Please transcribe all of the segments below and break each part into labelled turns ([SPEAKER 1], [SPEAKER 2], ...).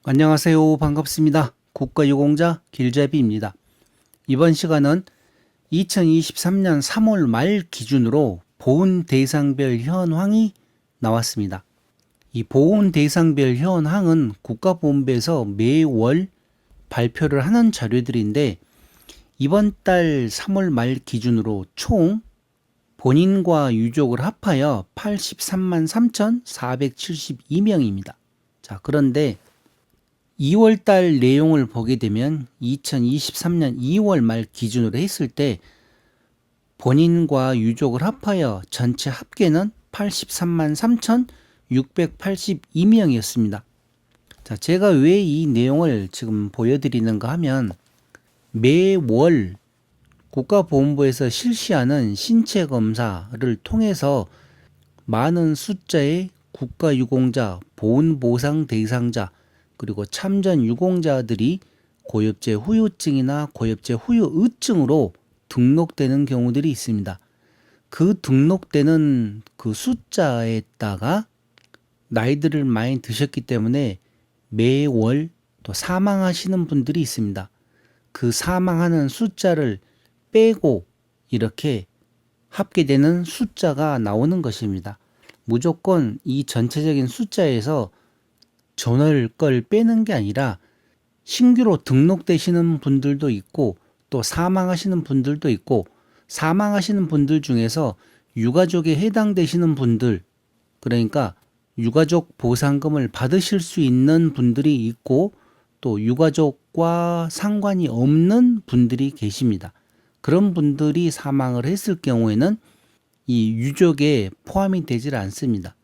[SPEAKER 1] 안녕하세요. 반갑습니다. 국가유공자 길재비입니다. 이번 시간은 2023년 3월 말 기준으로 보훈 대상별 현황이 나왔습니다. 이 보훈 대상별 현황은 국가보훈부에서 매월 발표를 하는 자료들인데 이번 달 3월 말 기준으로 총 본인과 유족을 합하여 83만 3,472명입니다. 자, 그런데 2월 달 내용을 보게 되면 2023년 2월 말 기준으로 했을 때 본인과 유족을 합하여 전체 합계는 83만 3,682명이었습니다. 자, 제가 왜 이 내용을 지금 보여드리는가 하면 매월 국가보훈부에서 실시하는 신체 검사를 통해서 많은 숫자의 국가유공자, 보훈보상 대상자, 그리고 참전 유공자들이 고엽제 후유증이나 고엽제 후유의증으로 등록되는 경우들이 있습니다. 그 등록되는 그 숫자에다가 나이들을 많이 드셨기 때문에 매월 또 사망하시는 분들이 있습니다. 그 사망하는 숫자를 빼고 이렇게 합계되는 숫자가 나오는 것입니다. 무조건 이 전체적인 숫자에서 전월 걸 빼는 게 아니라 신규로 등록되시는 분들도 있고 또 사망하시는 분들도 있고 사망하시는 분들 중에서 유가족에 해당되시는 분들, 그러니까 유가족 보상금을 받으실 수 있는 분들이 있고 또 유가족과 상관이 없는 분들이 계십니다. 그런 분들이 사망을 했을 경우에는 이 유족에 포함이 되질 않습니다.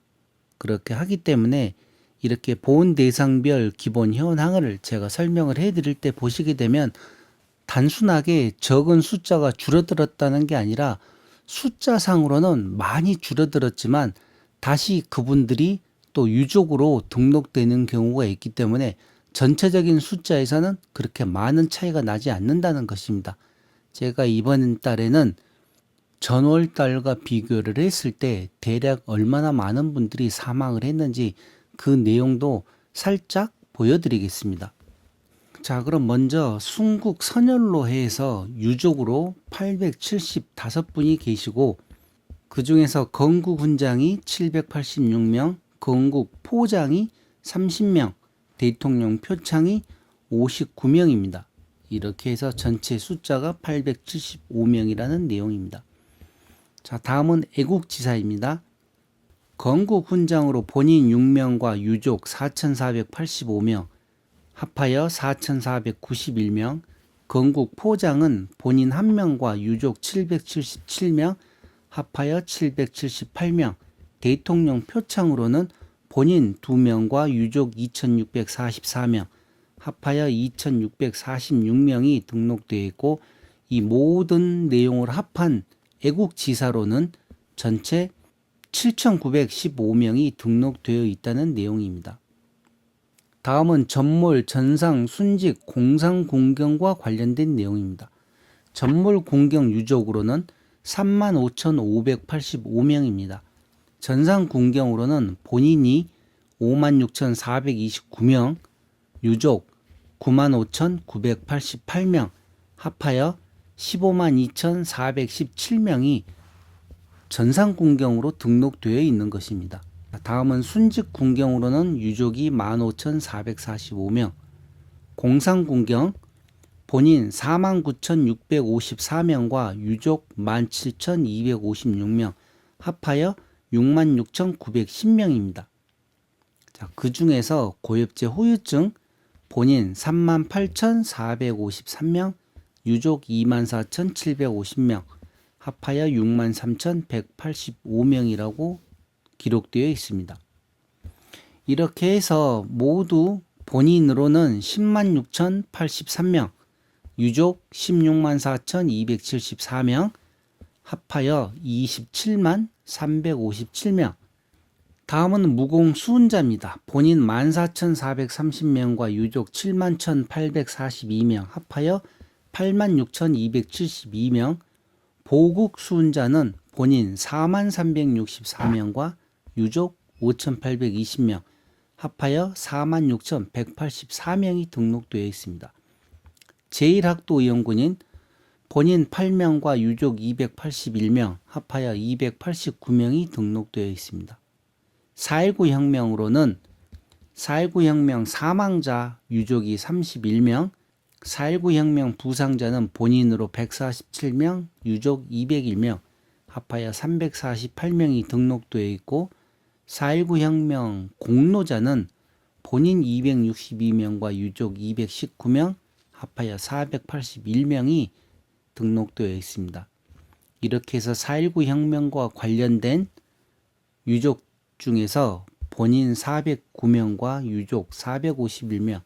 [SPEAKER 1] 그렇게 하기 때문에 이렇게 보훈 대상별 기본 현황을 제가 설명을 해드릴 때 보시게 되면 단순하게 적은 숫자가 줄어들었다는 게 아니라 숫자상으로는 많이 줄어들었지만 다시 그분들이 또 유족으로 등록되는 경우가 있기 때문에 전체적인 숫자에서는 그렇게 많은 차이가 나지 않는다는 것입니다. 제가 이번 달에는 전월 달과 비교를 했을 때 대략 얼마나 많은 분들이 사망을 했는지 그 내용도 살짝 보여드리겠습니다. 자, 그럼 먼저 순국 선열로해에서 유족으로 875분이 계시고 그 중에서 건국 훈장이 786명, 건국 포장이 30명, 대통령 표창이 59명입니다. 이렇게 해서 전체 숫자가 875명이라는 내용입니다. 자, 다음은 애국지사입니다. 건국 훈장으로 본인 6명과 유족 4,485명, 합하여 4,491명, 건국 포장은 본인 1명과 유족 777명, 합하여 778명, 대통령 표창으로는 본인 2명과 유족 2,644명, 합하여 2,646명이 등록되어 있고 이 모든 내용을 합한 애국지사로는 전체 7,915명이 등록되어 있다는 내용입니다. 다음은 전몰, 전상, 순직, 공상 공경과 관련된 내용입니다. 전몰 공경 유족으로는 35,585명입니다. 전상 공경으로는 본인이 56,429명, 유족 95,988명, 합하여 152,417명이 전상 공경으로 등록되어 있는 것입니다. 다음은 순직 공경으로는 유족이 15,445명, 공상 공경 본인 49,654명과 유족 17,256명, 합하여 66,910명입니다. 자, 그 중에서 고엽제 후유증 본인 38,453명, 유족 24,750명, 합하여 63,185명이라고 기록되어 있습니다. 이렇게 해서 모두 본인으로는 106,083명, 유족 164,274명, 합하여 273,357명. 다음은 무공 수훈자입니다. 본인 14,430명과 유족 71,842명, 합하여 86,272명, 보국 수훈자는 본인 43,364명과 유족 5,820명, 합하여 46,184명이 등록되어 있습니다. 제1학도의원군인 본인 8명과 유족 281명, 합하여 289명이 등록되어 있습니다. 4.19 혁명으로는 4.19 혁명 사망자 유족이 31명, 4.19 혁명 부상자는 본인으로 147명, 유족 201명, 합하여 348명이 등록되어 있고 4.19 혁명 공로자는 본인 262명과 유족 219명, 합하여 481명이 등록되어 있습니다. 이렇게 해서 4.19 혁명과 관련된 유족 중에서 본인 409명과 유족 451명,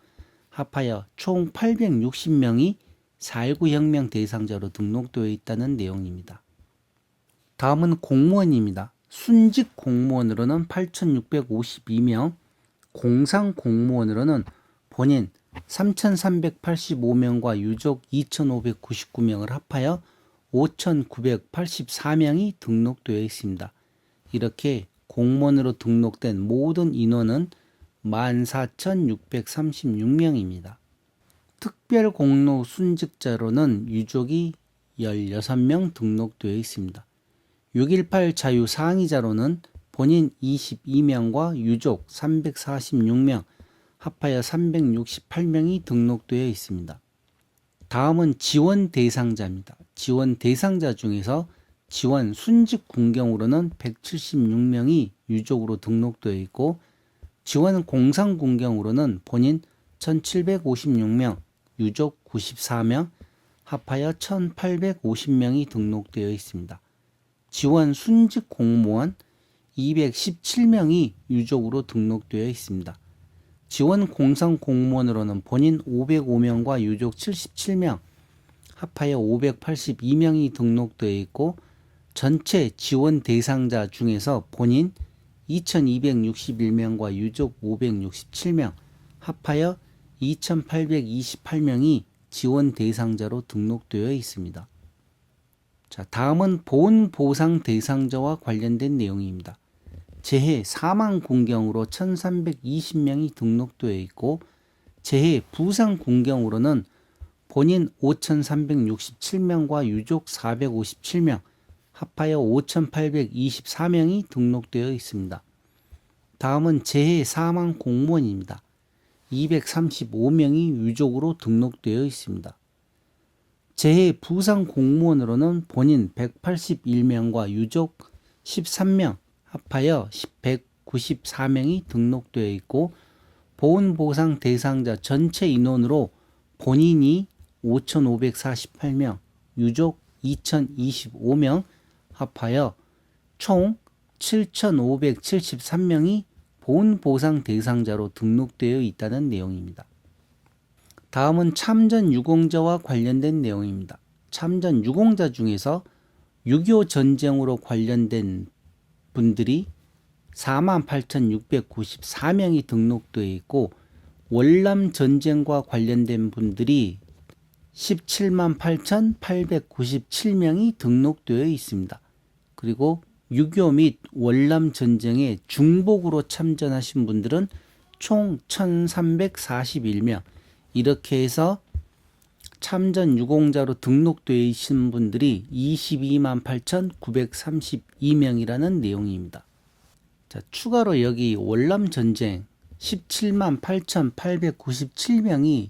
[SPEAKER 1] 합하여 총 860명이 4.19 혁명 대상자로 등록되어 있다는 내용입니다. 다음은 공무원입니다. 순직 공무원으로는 8,652명, 공상 공무원으로는 본인 3,385명과 유족 2,599명을 합하여 5,984명이 등록되어 있습니다. 이렇게 공무원으로 등록된 모든 인원은 14,636명입니다. 특별 공로 순직자로는 유족이 16명 등록되어 있습니다. 6.18 자유 상의자로는 본인 22명과 유족 346명, 합하여 368명이 등록되어 있습니다. 다음은 지원 대상자입니다. 지원 대상자 중에서 지원 순직 군경으로는 176명이 유족으로 등록되어 있고 지원 공상 군경으로는 본인 1,756명, 유족 94명, 합하여 1,850명이 등록되어 있습니다. 지원 순직 공무원 217명이 유족으로 등록되어 있습니다. 지원 공상 공무원으로는 본인 505명과 유족 77명, 합하여 582명이 등록되어 있고 전체 지원 대상자 중에서 본인 2,261명과 유족 567명, 합하여 2,828명이 지원 대상자로 등록되어 있습니다. 자, 다음은 보훈보상 대상자와 관련된 내용입니다. 재해 사망 군경으로 1,320명이 등록되어 있고 재해 부상 군경으로는 본인 5,367명과 유족 457명, 합하여 5,824명이 등록되어 있습니다. 다음은 재해 사망 공무원입니다. 235명이 유족으로 등록되어 있습니다. 재해 부상 공무원으로는 본인 181명과 유족 13명, 합하여 194명이 등록되어 있고 보훈보상 대상자 전체 인원으로 본인이 5,548명, 유족 2,025명, 합하여 총 7,573명이 보훈보상 대상자로 등록되어 있다는 내용입니다. 다음은 참전 유공자와 관련된 내용입니다. 참전 유공자 중에서 6.25 전쟁으로 관련된 분들이 48,694명이 등록되어 있고 월남 전쟁과 관련된 분들이 178,897명이 등록되어 있습니다. 그리고 6.25 및 월남 전쟁에 중복으로 참전하신 분들은 총 1,341명, 이렇게 해서 참전 유공자로 등록되어 있는 분들이 228,932명이라는 내용입니다. 자, 추가로 여기 월남 전쟁 178,897명이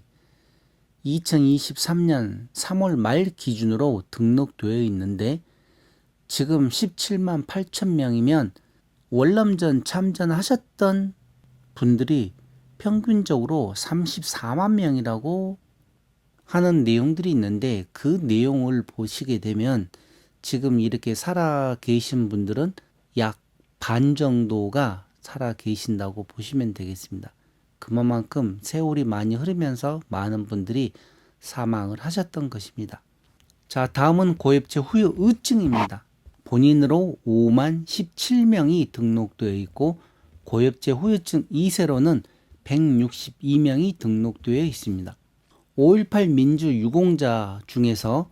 [SPEAKER 1] 2023년 3월 말 기준으로 등록되어 있는데 지금 178,000명이면 월남전 참전하셨던 분들이 평균적으로 34만 명이라고 하는 내용들이 있는데 그 내용을 보시게 되면 지금 이렇게 살아 계신 분들은 약 반 정도가 살아 계신다고 보시면 되겠습니다. 그만큼 세월이 많이 흐르면서 많은 분들이 사망을 하셨던 것입니다. 자, 다음은 고엽제 후유 의증입니다. 본인으로 5만 17명이 등록되어 있고 고엽제 후유증 2세로는 162명이 등록되어 있습니다. 5.18 민주 유공자 중에서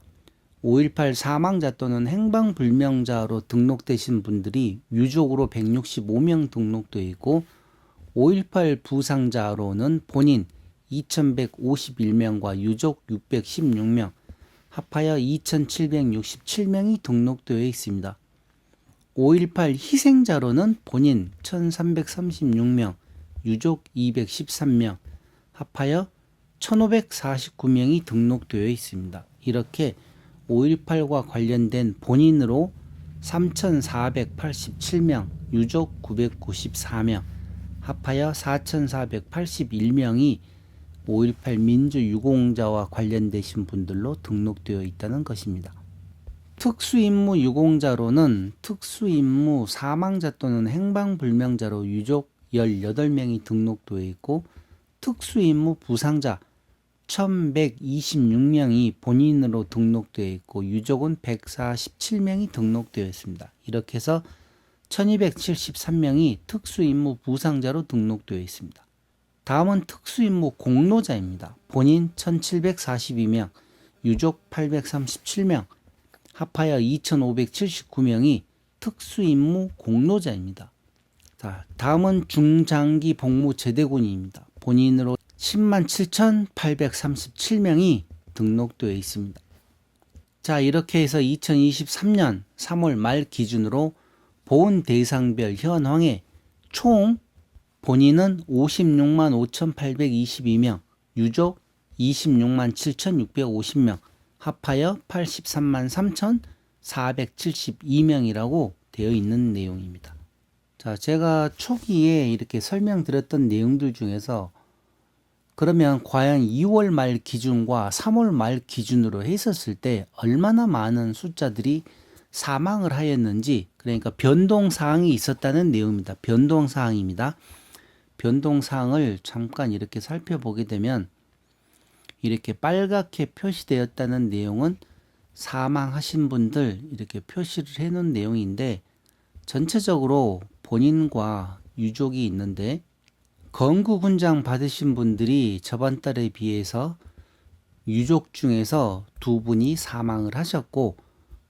[SPEAKER 1] 5.18 사망자 또는 행방불명자로 등록되신 분들이 유족으로 165명 등록되어 있고 5.18 부상자로는 본인 2,151명과 유족 616명, 합하여 2,767명이 등록되어 있습니다. 5.18 희생자로는 본인 1,336명, 유족 213명, 합하여 1,549명이 등록되어 있습니다. 이렇게 5.18과 관련된 본인으로 3,487명, 유족 994명, 합하여 4,481명이 5.18 민주유공자와 관련되신 분들로 등록되어 있다는 것입니다. 특수임무 유공자로는 특수임무 사망자 또는 행방불명자로 유족 18명이 등록되어 있고, 특수임무 부상자 1,126명이 본인으로 등록되어 있고, 유족은 147명이 등록되어 있습니다. 이렇게 해서 1,273명이 특수임무 부상자로 등록되어 있습니다. 다음은 특수임무 공로자입니다. 본인 1,742명, 유족 837명, 합하여 2,579명이 특수임무 공로자입니다. 자, 다음은 중장기 복무 제대군인입니다. 본인으로 107,837명이 등록되어 있습니다. 자, 이렇게 해서 2023년 3월 말 기준으로 보훈 대상별 현황에 총 본인은 56만 5,822명, 유족 26만 7,650명, 합하여 83만 3,472명이라고 되어 있는 내용입니다. 자, 제가 초기에 이렇게 설명드렸던 내용들 중에서 그러면 과연 2월 말 기준과 3월 말 기준으로 했었을 때 얼마나 많은 숫자들이 사망을 하였는지, 그러니까 변동사항이 있었다는 내용입니다. 변동사항입니다. 변동사항을 잠깐 이렇게 살펴보게 되면 이렇게 빨갛게 표시되었다는 내용은 사망하신 분들 이렇게 표시를 해 놓은 내용인데, 전체적으로 본인과 유족이 있는데 건국훈장 받으신 분들이 저번 달에 비해서 유족 중에서 2분이 사망을 하셨고,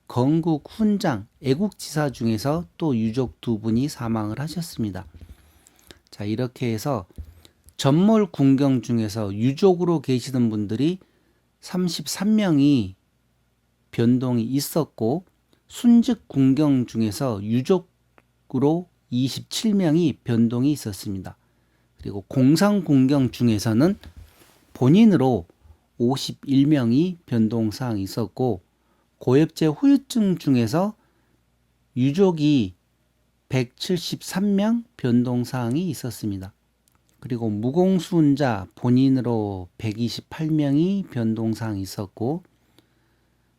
[SPEAKER 1] 건국훈장 애국지사 중에서 또 유족 2분이 사망을 하셨습니다. 자, 이렇게 해서 전몰 군경 중에서 유족으로 계시는 분들이 33명이 변동이 있었고, 순직 군경 중에서 유족으로 27명이 변동이 있었습니다. 그리고 공상 군경 중에서는 본인으로 51명이 변동사항이 있었고, 고엽제 후유증 중에서 유족이 173명 변동사항이 있었습니다. 그리고 무공수운자 본인으로 128명이 변동사항이 있었고,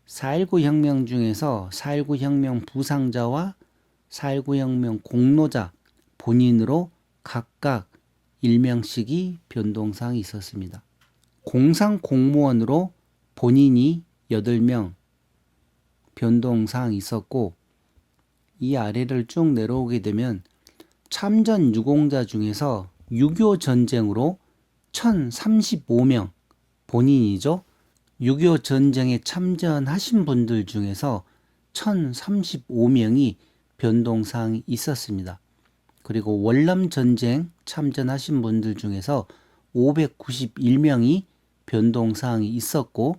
[SPEAKER 1] 4.19 혁명 중에서 4.19 혁명 부상자와 4.19 혁명 공로자 본인으로 각각 1명씩이 변동사항이 있었습니다. 공상 공무원으로 본인이 8명 변동사항이 있었고, 이 아래를 쭉 내려오게 되면 참전 유공자 중에서 6.25 전쟁으로 1,035명 본인이죠. 6.25 전쟁에 참전하신 분들 중에서 1,035명이 변동사항이 있었습니다. 그리고 월남 전쟁 참전하신 분들 중에서 591명이 변동사항이 있었고,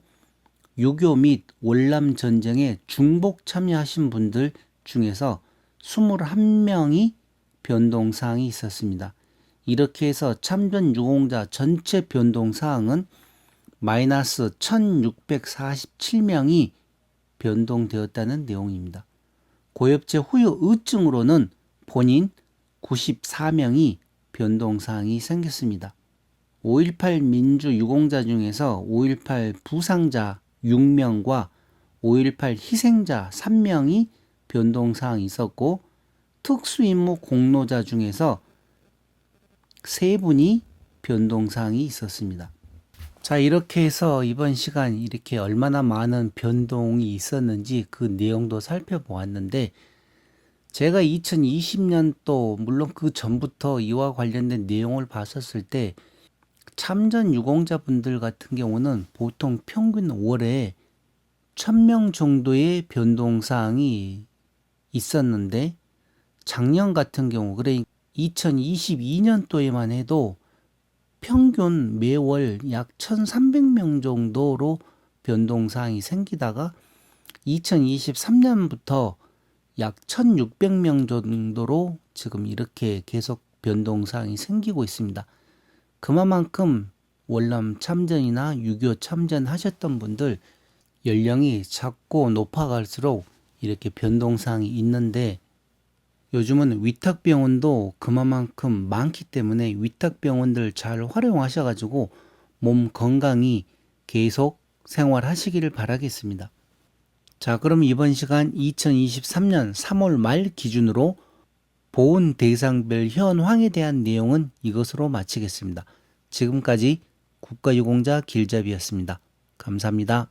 [SPEAKER 1] 6.25 및 월남 전쟁에 중복 참여하신 분들 중에서 21명이 변동사항이 있었습니다. 이렇게 해서 참전 유공자 전체 변동사항은 마이너스 1,647명이 변동되었다는 내용입니다. 고엽제 후유 의증으로는 본인 94명이 변동사항이 생겼습니다. 5.18 민주유공자 중에서 5.18 부상자 6명과 5.18 희생자 3명이 변동사항이 있었고, 특수임무 공로자 중에서 3분이 변동사항이 있었습니다. 자, 이렇게 해서 이번 시간 이렇게 얼마나 많은 변동이 있었는지 그 내용도 살펴보았는데, 제가 2020년도 물론 그 전부터 이와 관련된 내용을 봤었을 때 참전 유공자분들 같은 경우는 보통 평균 월에 1,000명 정도의 변동사항이 있었는데, 작년 같은 경우, 그래 2022년도에만 해도 평균 매월 약 1,300명 정도로 변동사항이 생기다가 2023년부터 약 1,600명 정도로 지금 이렇게 계속 변동사항이 생기고 있습니다. 그만큼 월남 참전이나 6.25 참전 하셨던 분들 연령이 작고 높아갈수록 이렇게 변동사항이 있는데, 요즘은 위탁병원도 그만큼 많기 때문에 위탁병원들 잘 활용하셔가지고 몸 건강히 계속 생활하시기를 바라겠습니다. 자, 그럼 이번 시간 2023년 3월 말 기준으로 보훈 대상별 현황에 대한 내용은 이것으로 마치겠습니다. 지금까지 국가유공자 길잡이였습니다. 감사합니다.